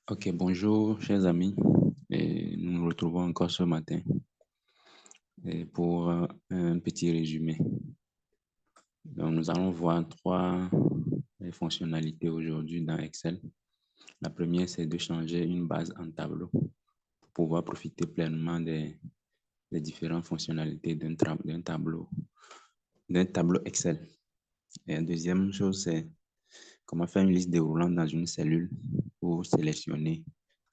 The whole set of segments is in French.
Ok, bonjour chers amis. Nous nous retrouvons encore ce matin pour un petit résumé. Donc, nous allons voir trois fonctionnalités aujourd'hui dans Excel. La première, c'est de changer une base en tableau pour pouvoir profiter pleinement des différentes fonctionnalités d'un tableau Excel. Et la deuxième chose, c'est comment faire une liste déroulante dans une cellule pour sélectionner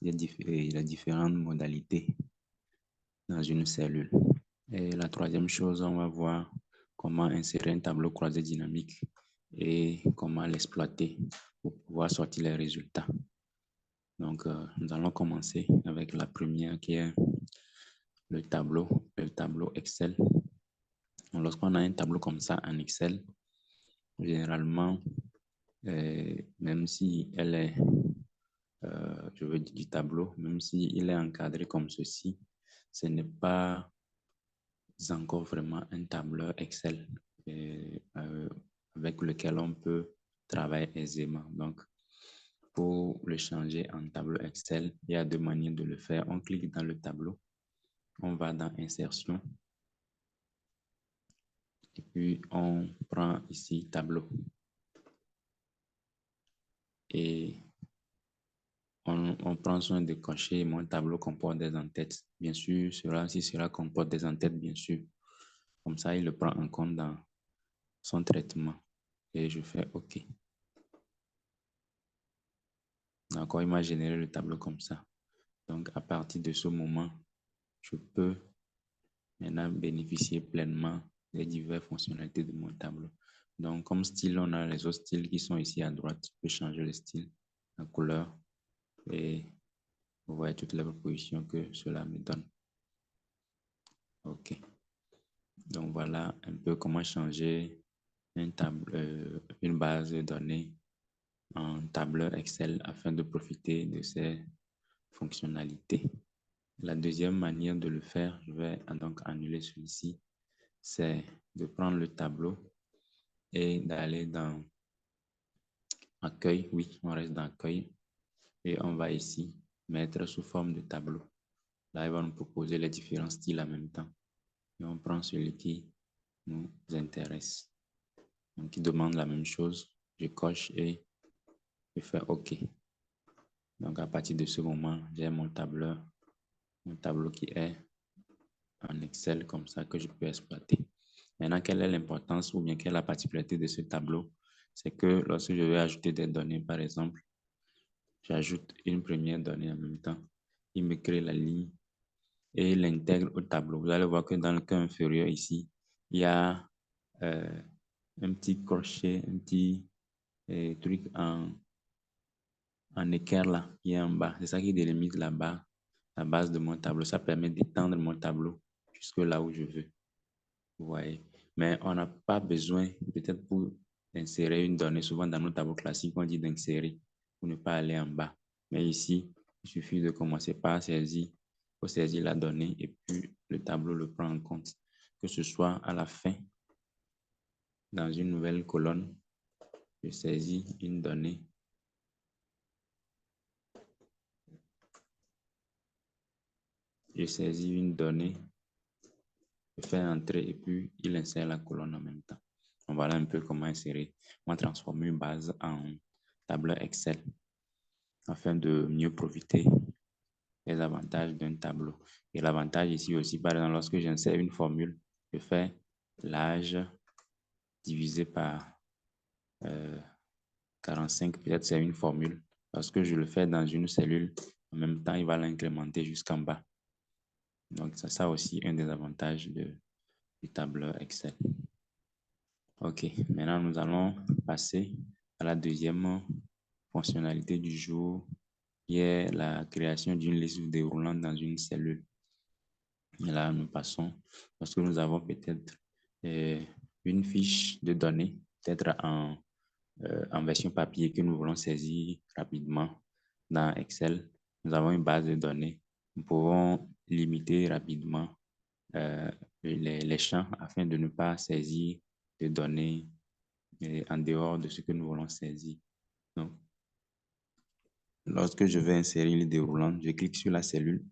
les différentes modalités dans une cellule. Et la troisième chose, on va voir comment insérer un tableau croisé dynamique et comment l'exploiter pour pouvoir sortir les résultats. Donc, nous allons commencer avec la première qui est le tableau Excel. Lorsqu'on a un tableau comme ça en Excel, généralement, même si elle est, je veux dire du tableau, même s'il est encadré comme ceci, ce n'est pas encore vraiment un tableur Excel avec lequel on peut travailler aisément. Donc, pour le changer en tableau Excel, il y a deux manières de le faire. On clique dans le tableau, on va dans Insertion, et puis on prend ici Tableau. Et on prend soin de cocher mon tableau comporte des entêtes. Bien sûr, si cela comporte des entêtes, bien sûr. Comme ça, il le prend en compte dans son traitement. Et je fais OK. D'accord, il m'a généré le tableau comme ça. Donc, à partir de ce moment, je peux maintenant bénéficier pleinement des diverses fonctionnalités de mon tableau. Donc, comme style, on a les autres styles qui sont ici à droite. Je peux changer le style, la couleur et vous voyez toutes les propositions que cela me donne. OK. Donc, voilà un peu comment changer une base de données en tableur Excel afin de profiter de ces fonctionnalités. La deuxième manière de le faire, je vais donc annuler celui-ci, c'est de prendre le tableau et d'aller dans Accueil. Oui, on reste dans Accueil et on va ici mettre sous forme de tableau. Là, il va nous proposer les différents styles en même temps. Et on prend celui qui nous intéresse. Donc, il demande la même chose. Je coche et je fais OK. Donc, à partir de ce moment, j'ai mon tableau qui est en Excel comme ça que je peux exploiter. Maintenant, quelle est l'importance ou bien quelle est la particularité de ce tableau? C'est que lorsque je vais ajouter des données, par exemple, j'ajoute une première donnée en même temps. Il me crée la ligne et il l'intègre au tableau. Vous allez voir que dans le cas inférieur ici, il y a un petit crochet, un petit truc en équerre là, qui est en bas. C'est ça qui délimite la base de mon tableau. Ça permet d'étendre mon tableau jusque là où je veux. Vous voyez. Mais on n'a pas besoin, peut-être pour insérer une donnée, souvent dans nos tableaux classiques, on dit d'insérer pour ne pas aller en bas. Mais ici, il suffit de commencer par saisir, pour saisir la donnée et puis le tableau le prend en compte. Que ce soit à la fin, dans une nouvelle colonne, je saisis une donnée. Je saisis une donnée, je fais entrer et puis il insère la colonne en même temps. Donc voilà un peu comment insérer, comment transformer une base en tableur Excel afin de mieux profiter des avantages d'un tableau. Et l'avantage ici aussi, par exemple, lorsque j'insère une formule, je fais l'âge divisé par 45, peut-être c'est une formule. Lorsque je le fais dans une cellule, en même temps, il va l'incrémenter jusqu'en bas. Donc, c'est ça aussi un des avantages du tableur Excel. OK, maintenant nous allons passer à la deuxième fonctionnalité du jour, qui est la création d'une liste déroulante dans une cellule. Et là, nous passons, parce que nous avons peut-être une fiche de données, peut-être en version papier que nous voulons saisir rapidement dans Excel. Nous avons une base de données. Nous pouvons limiter rapidement les champs afin de ne pas saisir de données en dehors de ce que nous voulons saisir. Donc, Lorsque je vais insérer le déroulant, je clique sur la cellule,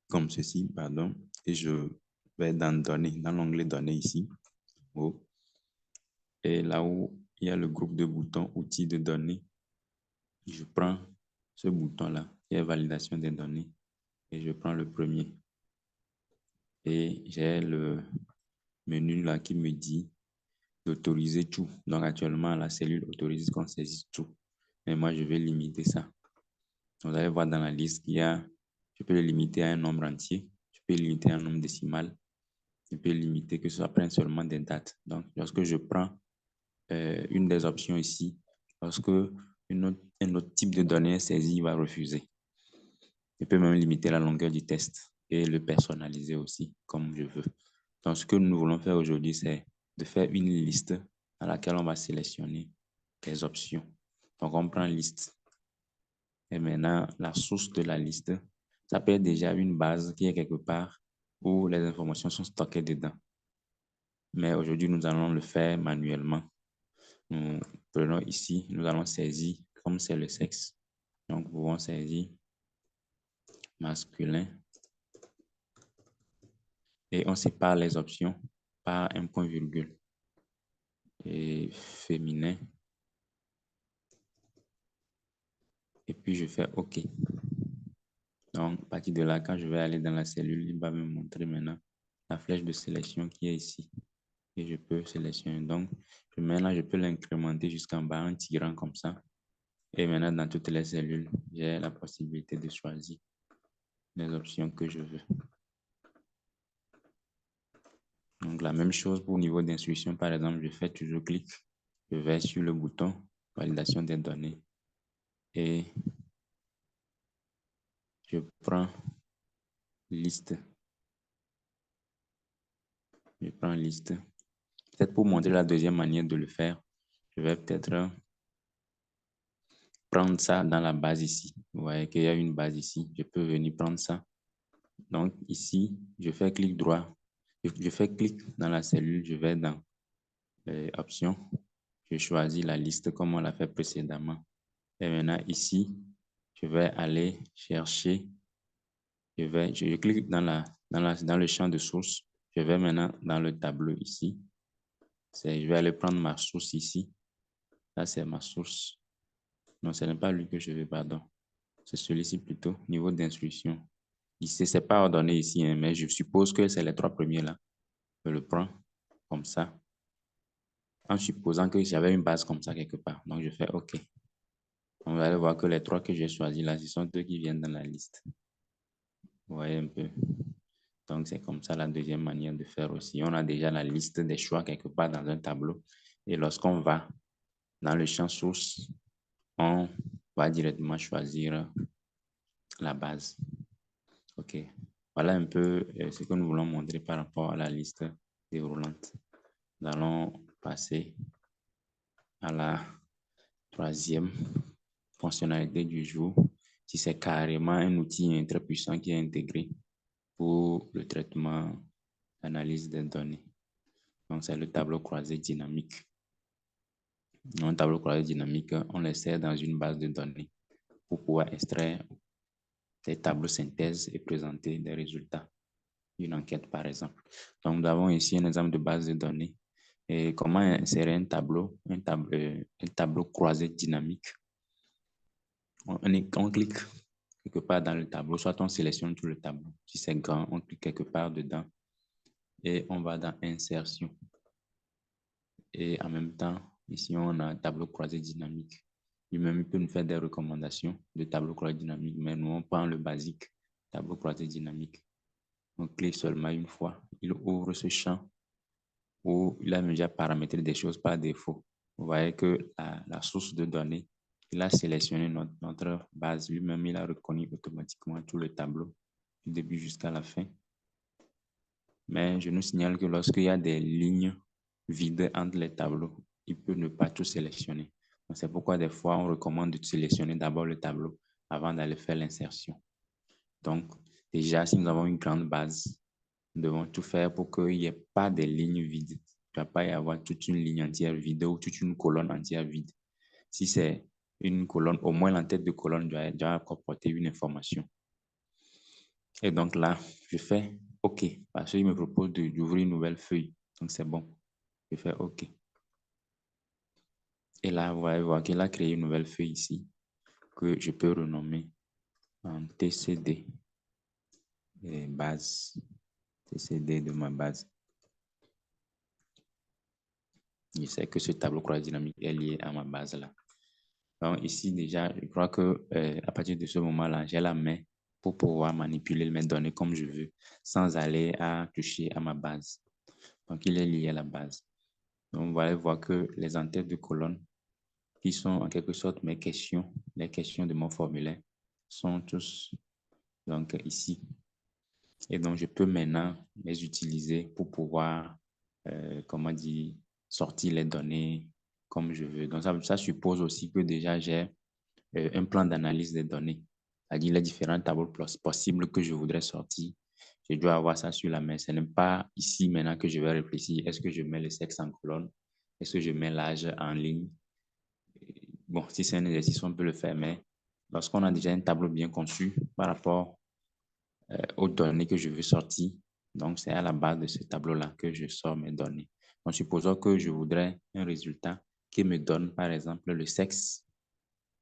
comme ceci, pardon, et je vais dans Données, dans l'onglet Données ici, haut. Et là où il y a le groupe de boutons Outils de données, je prends ce bouton-là, qui est Validation des données, et je prends le premier. Et j'ai le menu là qui me dit d'autoriser tout. Donc actuellement, la cellule autorise qu'on saisisse tout. Mais moi, je vais limiter ça. Vous allez voir dans la liste qu'il y a, je peux le limiter à un nombre entier, je peux limiter à un nombre décimal, je peux limiter que ça prenne seulement des dates. Donc, lorsque je prends une des options ici, lorsque un autre type de données est saisi, il va refuser. Je peux même limiter la longueur du test et le personnaliser aussi, comme je veux. Donc, ce que nous voulons faire aujourd'hui, c'est de faire une liste à laquelle on va sélectionner les options. Donc, on prend liste. Et maintenant, la source de la liste, ça peut être déjà une base qui est quelque part où les informations sont stockées dedans. Mais aujourd'hui, nous allons le faire manuellement. Nous prenons ici, nous allons saisir, comme c'est le sexe. Donc, nous pouvons saisir masculin. Et on sépare les options par un point virgule. Et féminin. Et puis, je fais OK. Donc, à partir de là, quand je vais aller dans la cellule, il va me montrer maintenant la flèche de sélection qui est ici. Et je peux sélectionner. Donc, maintenant, je peux l'incrémenter jusqu'en bas en tirant comme ça. Et maintenant, dans toutes les cellules, j'ai la possibilité de choisir les options que je veux. Donc, la même chose pour le niveau d'instruction. Par exemple, je fais toujours clic. Je vais sur le bouton validation des données. Et je prends liste. Je prends liste. Peut-être pour montrer la deuxième manière de le faire, je vais peut-être prendre ça dans la base ici. Vous voyez qu'il y a une base ici. Je peux venir prendre ça. Donc ici, je fais clic droit. Je fais clic dans la cellule. Je vais dans les options. Je choisis la liste comme on l'a fait précédemment. Et maintenant ici, je vais aller chercher. Je clique dans le champ de source. Je vais maintenant dans le tableau ici. Je vais aller prendre ma source ici. Là, c'est ma source. Non, ce n'est pas lui que je veux, pardon. C'est celui-ci plutôt, niveau d'instruction. Ici, ce n'est pas ordonné ici, hein, mais je suppose que c'est les trois premiers là. Je le prends comme ça, en supposant que j'avais une base comme ça quelque part. Donc, je fais OK. On va aller voir que les trois que j'ai choisis là, ce sont ceux qui viennent dans la liste. Vous voyez un peu. Donc, c'est comme ça la deuxième manière de faire aussi. On a déjà la liste des choix quelque part dans un tableau. Et lorsqu'on va dans le champ source, on va directement choisir la base. OK. Voilà un peu ce que nous voulons montrer par rapport à la liste déroulante. Nous allons passer à la troisième fonctionnalité du jour, qui c'est carrément un outil très puissant qui est intégré pour le traitement, l'analyse des données. Donc, c'est le tableau croisé dynamique. Un tableau croisé dynamique, on l'insère dans une base de données pour pouvoir extraire des tableaux synthèse et présenter des résultats d'une enquête, par exemple. Donc, nous avons ici un exemple de base de données. Et comment insérer un tableau croisé dynamique. On clique quelque part dans le tableau, soit on sélectionne tout le tableau. Si c'est grand, on clique quelque part dedans et on va dans Insertion. Et en même temps, ici, on a un tableau croisé dynamique. Lui-même, il peut nous faire des recommandations de tableau croisé dynamique, mais nous, on prend le basique, tableau croisé dynamique. On clique seulement une fois. Il ouvre ce champ où il a déjà paramétré des choses par défaut. Vous voyez que la source de données, il a sélectionné notre base lui-même, il a reconnu automatiquement tout le tableau, du début jusqu'à la fin. Mais je nous signale que lorsqu'il y a des lignes vides entre les tableaux, il peut ne pas tout sélectionner. C'est pourquoi des fois, on recommande de sélectionner d'abord le tableau avant d'aller faire l'insertion. Donc, déjà, si nous avons une grande base, nous devons tout faire pour qu'il n'y ait pas de lignes vides. Il ne va pas y avoir toute une ligne entière vide ou toute une colonne entière vide. Si c'est une colonne, au moins l'entête de colonne doit comporter une information. Et donc là, je fais OK, parce qu'il me propose d'ouvrir une nouvelle feuille. Donc c'est bon. Je fais OK. Et là, vous allez voir qu'il a créé une nouvelle feuille ici que je peux renommer en TCD et base. TCD de ma base. Je sais que ce tableau croix dynamique est lié à ma base là. Donc ici déjà, je crois que à partir de ce moment-là, j'ai la main pour pouvoir manipuler mes données comme je veux, sans aller à toucher à ma base. Donc il est lié à la base. Donc vous allez voir que les entêtes de colonne, qui sont en quelque sorte mes questions, les questions de mon formulaire, sont tous donc ici. Et donc je peux maintenant les utiliser pour pouvoir, comment dire, sortir les données comme je veux. Donc ça suppose aussi que déjà j'ai un plan d'analyse des données, c'est-à-dire les différents tableaux possibles que je voudrais sortir. Je dois avoir ça sur la main. Ce n'est pas ici maintenant que je vais réfléchir. Est-ce que je mets le sexe en colonne? Est-ce que je mets l'âge en ligne? Bon, si c'est un exercice, on peut le faire, mais lorsqu'on a déjà un tableau bien conçu par rapport aux données que je veux sortir, donc c'est à la base de ce tableau-là que je sors mes données. Donc, supposons que je voudrais un résultat qui me donne, par exemple, le sexe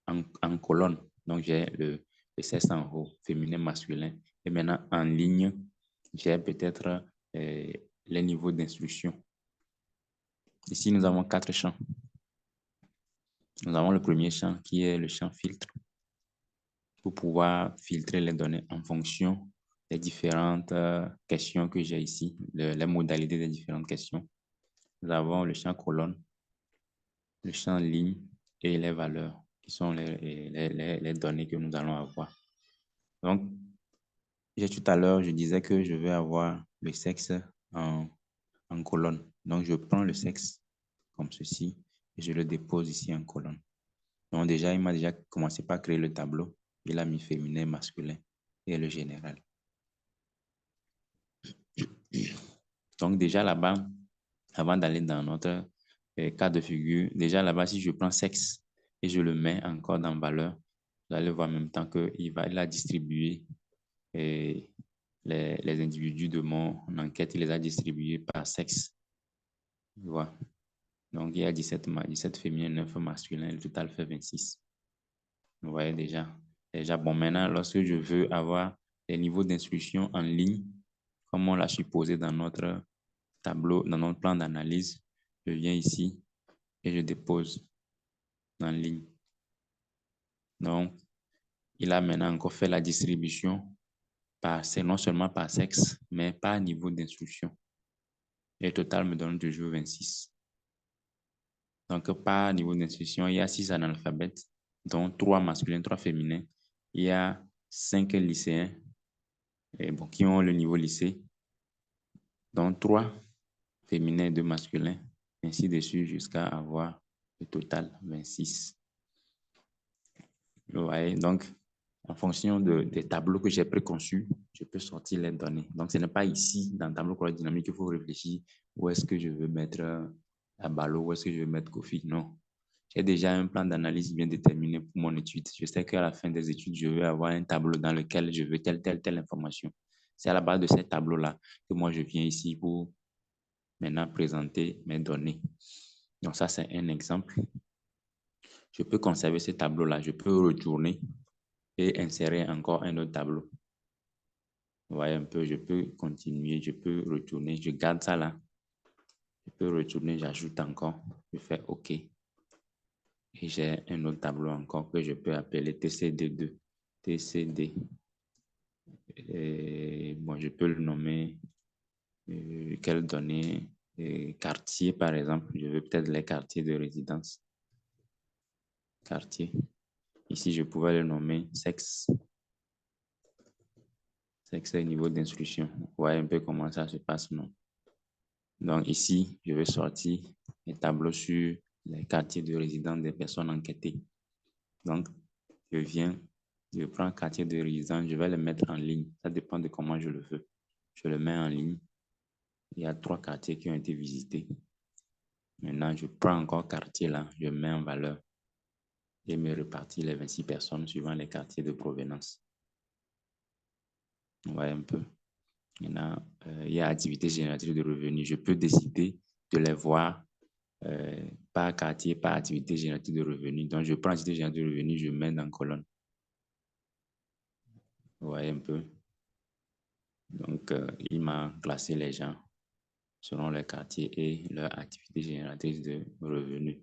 en colonne. Donc, j'ai le sexe en haut, féminin, masculin. Et maintenant, en ligne, j'ai peut-être les niveaux d'instruction. Ici, nous avons 4 champs. Nous avons le premier champ qui est le champ filtre pour pouvoir filtrer les données en fonction des différentes questions que j'ai ici, les modalités des différentes questions. Nous avons le champ colonne, le champ ligne et les valeurs qui sont les données que nous allons avoir. Donc, tout à l'heure, je disais que je vais avoir le sexe en colonne. Donc, je prends le sexe comme ceci et je le dépose ici en colonne. Donc, déjà, il m'a déjà commencé par créer le tableau. Il a mis féminin, masculin et le général. Donc, déjà là-bas, avant d'aller dans notre cas de figure, déjà là-bas, si je prends sexe et je le mets encore dans valeur, vous allez voir en même temps qu'il a distribué les individus de mon enquête, il les a distribués par sexe. Voilà. Donc, il y a 17 féminins, 9 masculins, le total fait 26. Vous voyez déjà. Déjà, bon, maintenant, lorsque je veux avoir les niveaux d'instruction en ligne, comme on l'a supposé dans notre tableau, dans notre plan d'analyse, je viens ici et je dépose en ligne. Donc, il a maintenant encore fait la distribution c'est non seulement par sexe, mais par niveau d'instruction. Et le total me donne toujours 26. Donc, par niveau d'instruction, il y a 6 analphabètes, dont 3 masculins, 3 féminins. Il y a 5 lycéens qui ont le niveau lycée, dont 3 féminins et 2 masculins, ainsi de suite jusqu'à avoir le total 26. Vous voyez, donc, en fonction des tableaux que j'ai préconçus, je peux sortir les données. Donc, ce n'est pas ici, dans le tableau colonne dynamique, qu'il faut réfléchir où est-ce que je veux mettre la balle, où est-ce que je veux mettre Kofi. Non. J'ai déjà un plan d'analyse bien déterminé pour mon étude. Je sais qu'à la fin des études, je vais avoir un tableau dans lequel je veux telle information. C'est à la base de ces tableaux-là que moi, je viens ici pour maintenant présenter mes données. Donc, ça, c'est un exemple. Je peux conserver ce tableau-là. Je peux retourner et insérer encore un autre tableau. Vous voyez un peu, je peux continuer, je peux retourner, je garde ça là. Je peux retourner, j'ajoute encore, je fais OK. Et j'ai un autre tableau encore que je peux appeler TCD2. TCD. Et, bon, je peux le nommer quelles données, quartier par exemple. Je veux peut-être les quartiers de résidence. Quartier. Ici, je pouvais le nommer sexe. Sexe et niveau d'instruction. Vous voyez un peu comment ça se passe, non? Donc ici, je vais sortir les tableaux sur les quartiers de résidence des personnes enquêtées. Donc, je prends un quartier de résidence, je vais le mettre en ligne. Ça dépend de comment je le veux. Je le mets en ligne. Il y a 3 quartiers qui ont été visités. Maintenant, je prends encore quartier là, je mets en valeur. et me répartir les 26 personnes suivant les quartiers de provenance. On voit un peu. Maintenant, il y a activité génératrice de revenus. Je peux décider de les voir par quartier, par activité génératrice de revenus. Donc, je prends l'activité génératrice de revenus, je mets dans la colonne. Vous voyez un peu. Donc, il m'a classé les gens selon les quartiers et leur activité génératrice de revenus.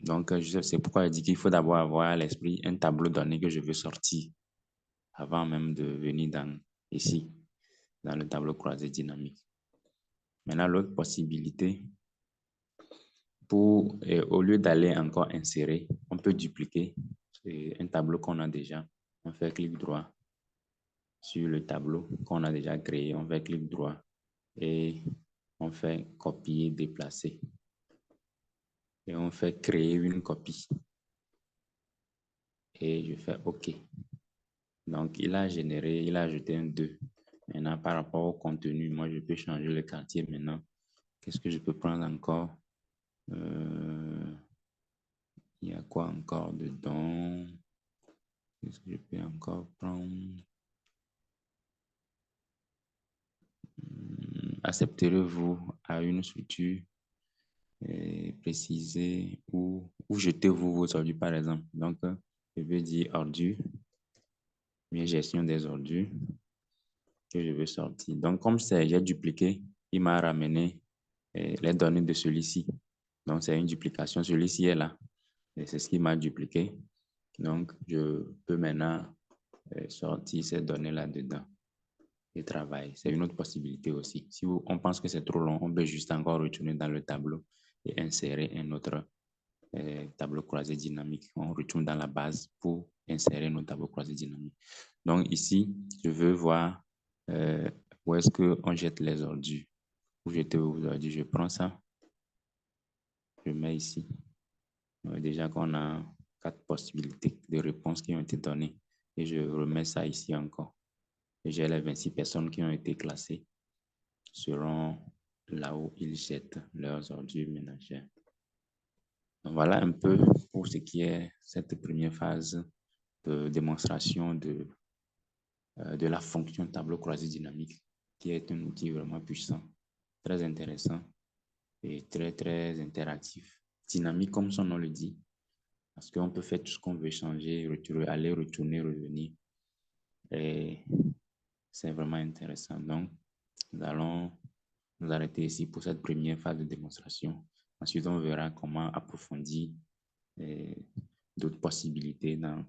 Donc, c'est pourquoi je dis qu'il faut d'abord avoir à l'esprit un tableau donné que je veux sortir avant même de venir ici, dans le tableau croisé dynamique. Maintenant, l'autre possibilité, au lieu d'aller encore insérer, on peut dupliquer un tableau qu'on a déjà. On fait clic droit sur le tableau qu'on a déjà créé. On fait clic droit et on fait copier, déplacer. Et on fait créer une copie. Et je fais OK. Donc, il a ajouté un 2. Maintenant, par rapport au contenu, moi, je peux changer le quartier maintenant. Qu'est-ce que je peux prendre encore? Il y a quoi encore dedans? Qu'est-ce que je peux encore prendre? Accepterez-vous à une structure précisée ou jetez-vous vos ordures, par exemple? Donc, je vais dire ordures, bien gestion des ordures que je veux sortir. Donc, comme j'ai dupliqué, il m'a ramené les données de celui-ci. Donc, c'est une duplication. Celui-ci est là. Et c'est ce qui m'a dupliqué. Donc, je peux maintenant sortir ces données là-dedans et travailler. C'est une autre possibilité aussi. Si on pense que c'est trop long, on peut juste encore retourner dans le tableau et insérer un autre tableau croisé dynamique. On retourne dans la base pour insérer nos tableaux croisés dynamiques. Donc, ici, je veux voir où est-ce qu'on jette les ordures. Où jeter aux ordures. Je prends ça, je mets ici. Déjà qu'on a 4 possibilités de réponses qui ont été données. Et je remets ça ici encore. Et j'ai les 26 personnes qui ont été classées selon là où ils jettent leurs ordures ménagères. Donc voilà un peu pour ce qui est cette première phase de démonstration de la fonction tableau croisé dynamique, qui est un outil vraiment puissant, très intéressant et très, très interactif. Dynamique, comme son nom le dit, parce qu'on peut faire tout ce qu'on veut, changer, aller, retourner, revenir. Et c'est vraiment intéressant. Donc, nous allons nous arrêter ici pour cette première phase de démonstration. Ensuite, on verra comment approfondir d'autres possibilités dans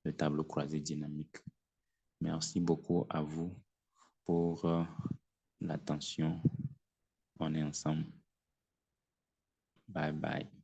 le tableau croisé dynamique. Merci beaucoup à vous pour l'attention. On est ensemble. Bye bye.